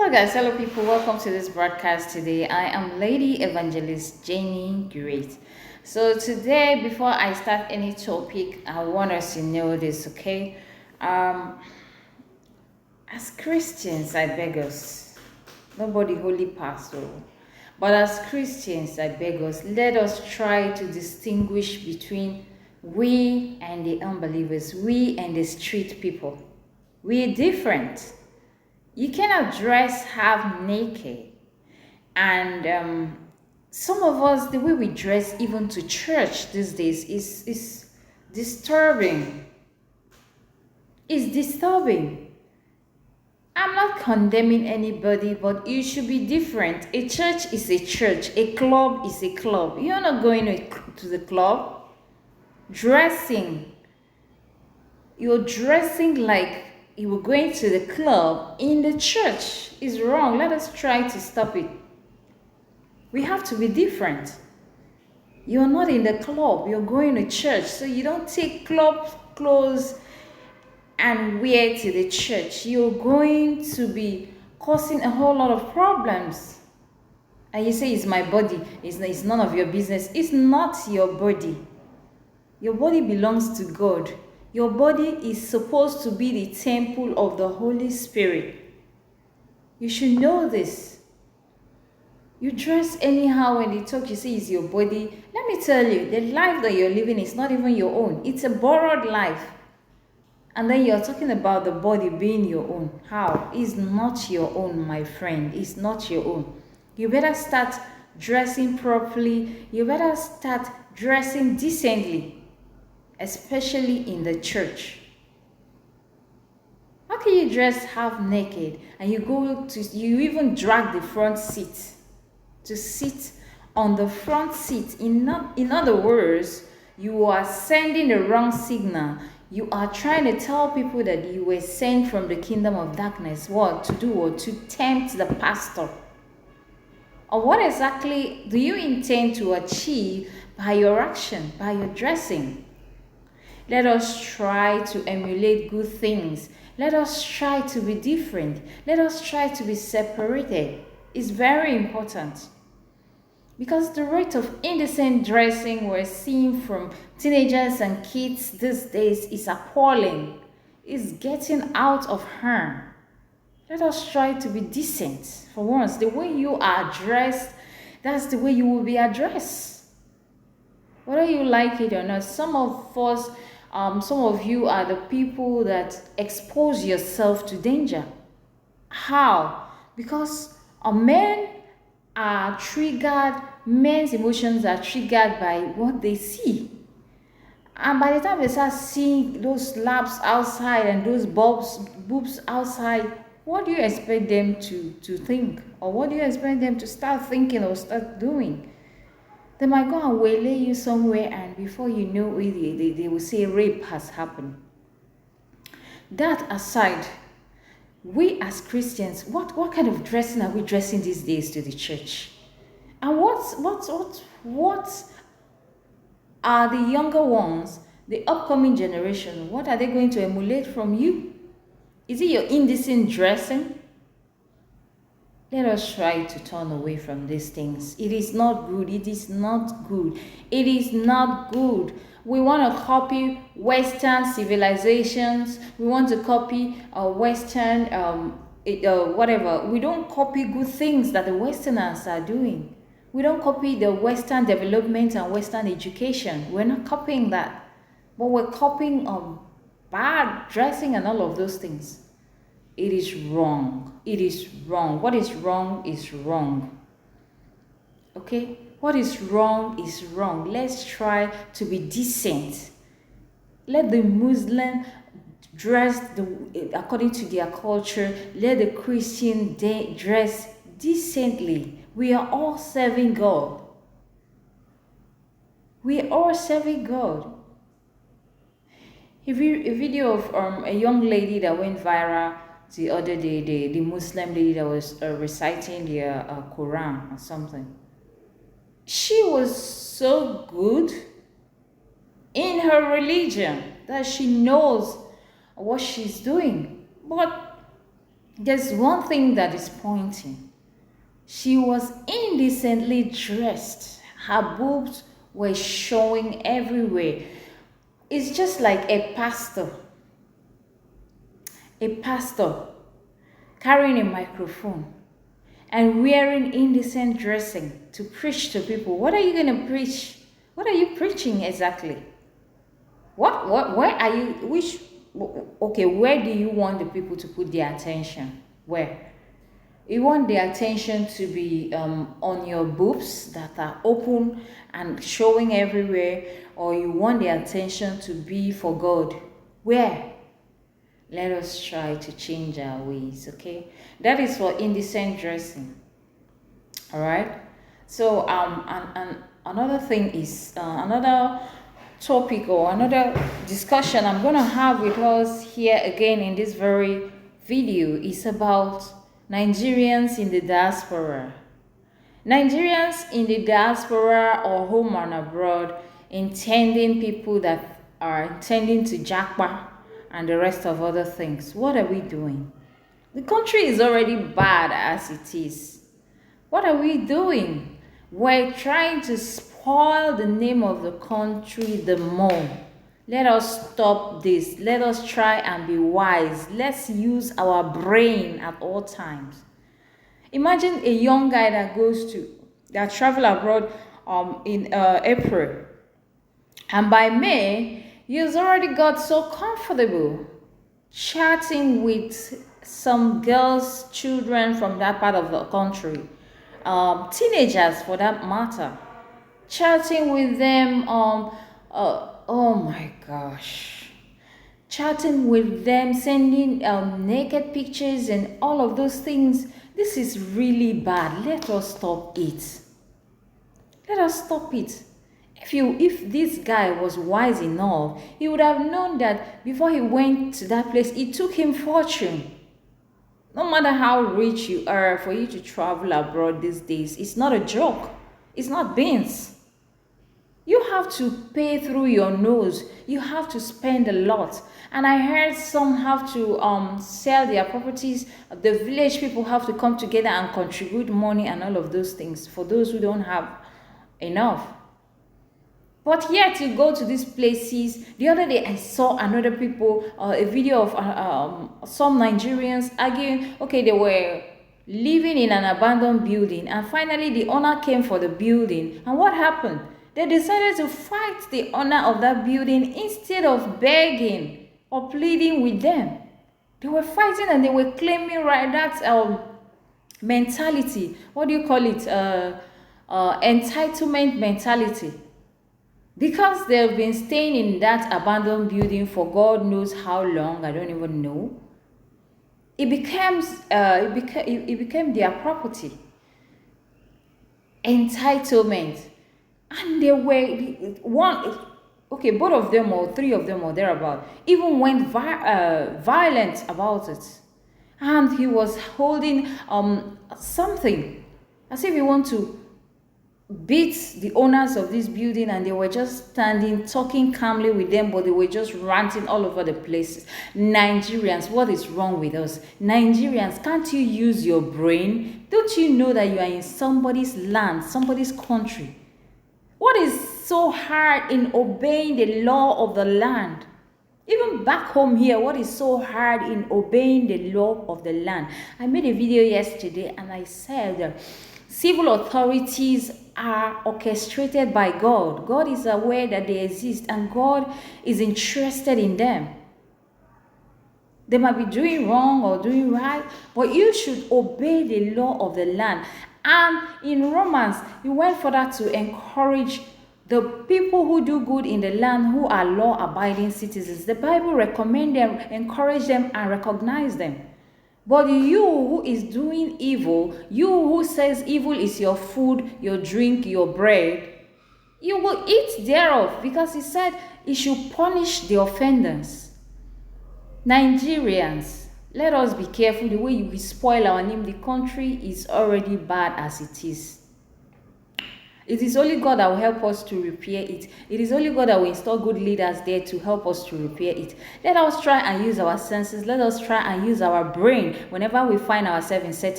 Hello, guys, hello, people. Welcome to this broadcast today. I am Lady Evangelist Janie Great. So, today, before I start any topic, I want us to know this, okay? Um, as Christians, I beg us, nobody holy pastor, but as Christians, I beg us, let us try to distinguish between we and the unbelievers, we and the street people. We're different. You cannot dress half naked. And some of us, the way we dress even to church these days is disturbing. It's disturbing. I'm not condemning anybody, but you should be different. A church is a church. A club is a club. You're not going to the club. Dressing. You're dressing like you were going to the club in the church is wrong. Let us try to stop it. We have to be different. You're not in the club, you're going to church. So you don't take club clothes and wear to the church. You're going to be causing a whole lot of problems. And you say, it's my body. It's none of your business. It's not your body. Your body belongs to God. Your body is supposed to be the temple of the Holy Spirit. You should know this. You dress anyhow when they talk, you say it's your body. Let me tell you, the life that you're living is not even your own. It's a borrowed life. And then you're talking about the body being your own. How? It's not your own, my friend. It's not your own. You better start dressing properly. You better start dressing decently. Especially in the church. How can you dress half naked and you even drag the front seat to sit on the front seat? In other words, you are sending the wrong signal. You are trying to tell people that you were sent from the kingdom of darkness. What to do? Or to tempt the pastor? Or what exactly do you intend to achieve by your action, by your dressing? Let us try to emulate good things. Let us try to be different. Let us try to be separated. It's very important. Because the rate of indecent dressing we're seeing from teenagers and kids these days is appalling. It's getting out of hand. Let us try to be decent. For once, the way you are dressed, that's the way you will be addressed. Whether you like it or not, some of you are the people that expose yourself to danger. How? Because men are triggered, men's emotions are triggered by what they see. And by the time they start seeing those laps outside and those boobs outside, what do you expect them to think? Or what do you expect them to start thinking or start doing? They might go and waylay you somewhere, and before you know it, they will say rape has happened. That aside, we as Christians, what kind of dressing are we dressing these days to the church? And what are the younger ones, the upcoming generation, what are they going to emulate from you? Is it your indecent dressing? Let us try to turn away from these things. It is not good. It is not good. It is not good. We want to copy Western civilizations. We want to copy Western whatever. We don't copy good things that the Westerners are doing. We don't copy the Western development and Western education. We're not copying that. But we're copying bad dressing and all of those things. It is wrong. It is wrong. What is wrong is wrong. Okay? What is wrong is wrong. Let's try to be decent. Let the Muslim dress according to their culture. Let the Christian dress decently. We are all serving God. We are all serving God. A video of a young lady that went viral the other day, the Muslim lady that was reciting the Quran or something. She was so good in her religion that she knows what she's doing. But There's one thing that is pointing. She was indecently dressed. Her boobs were showing everywhere. It's just like a pastor carrying a microphone and wearing indecent dressing to preach to people. What are you going to preach? What are you preaching exactly? Where are you, okay, where do you want the people to put their attention? Where? You want the attention to be on your boobs that are open and showing everywhere, or you want the attention to be for God? Where? Let us try to change our ways, okay? That is for indecent dressing. All right. So and another thing is another topic or another discussion I'm going to have with us here again in this very video is about Nigerians in the diaspora. Nigerians in the diaspora or home and abroad, intending people that are intending to jackpot and the rest of other things. What are we doing? The country is already bad as it is. What are we doing? We're trying to spoil the name of the country the more. Let us stop this. Let us try and be wise. Let's use our brain at all times. Imagine a young guy that travel abroad in April, and by May he's already got so comfortable chatting with some girls, children from that part of the country, teenagers for that matter, chatting with them. Oh my gosh, chatting with them, sending naked pictures and all of those things. This is really bad. Let us stop it. Let us stop it. If this guy was wise enough, he would have known that before he went to that place, it took him fortune. No matter how rich you are, for you to travel abroad these days, it's not a joke. It's not beans. You have to pay through your nose. You have to spend a lot. And I heard some have to sell their properties. The village people have to come together and contribute money and all of those things for those who don't have enough. But yet you go to these places. The other day I saw another people, a video of some Nigerians arguing, okay, they were living in an abandoned building and finally the owner came for the building. And what happened? They decided to fight the owner of that building instead of begging or pleading with them. They were fighting and they were claiming right. That's mentality. What do you call it? Entitlement mentality. Because they've been staying in that abandoned building for God knows how long, I don't even know. It became their property. Entitlement. And they were both of them or three of them or thereabout even went violent about it. And he was holding something as if he want to beat the owners of this building, and they were just standing talking calmly with them, but they were just ranting all over the places. Nigerians, what is wrong with us? Nigerians, can't you use your brain? Don't you know that you are in somebody's land, somebody's country? What is so hard in obeying the law of the land? Even back home here, what is so hard in obeying the law of the land? I made a video yesterday and I said civil authorities are orchestrated by God. God is aware that they exist and God is interested in them. They might be doing wrong or doing right, but you should obey the law of the land. And in Romans, he went further to encourage the people who do good in the land, who are law-abiding citizens. The Bible recommends them, encourage them, and recognize them. But you who is doing evil, you who says evil is your food, your drink, your bread, you will eat thereof, because he said he should punish the offenders. Nigerians, let us be careful the way we spoil our name. The country is already bad as it is. It is only God that will help us to repair it. It is only God that will install good leaders there to help us to repair it. Let us try and use our senses. Let us try and use our brain whenever we find ourselves in certain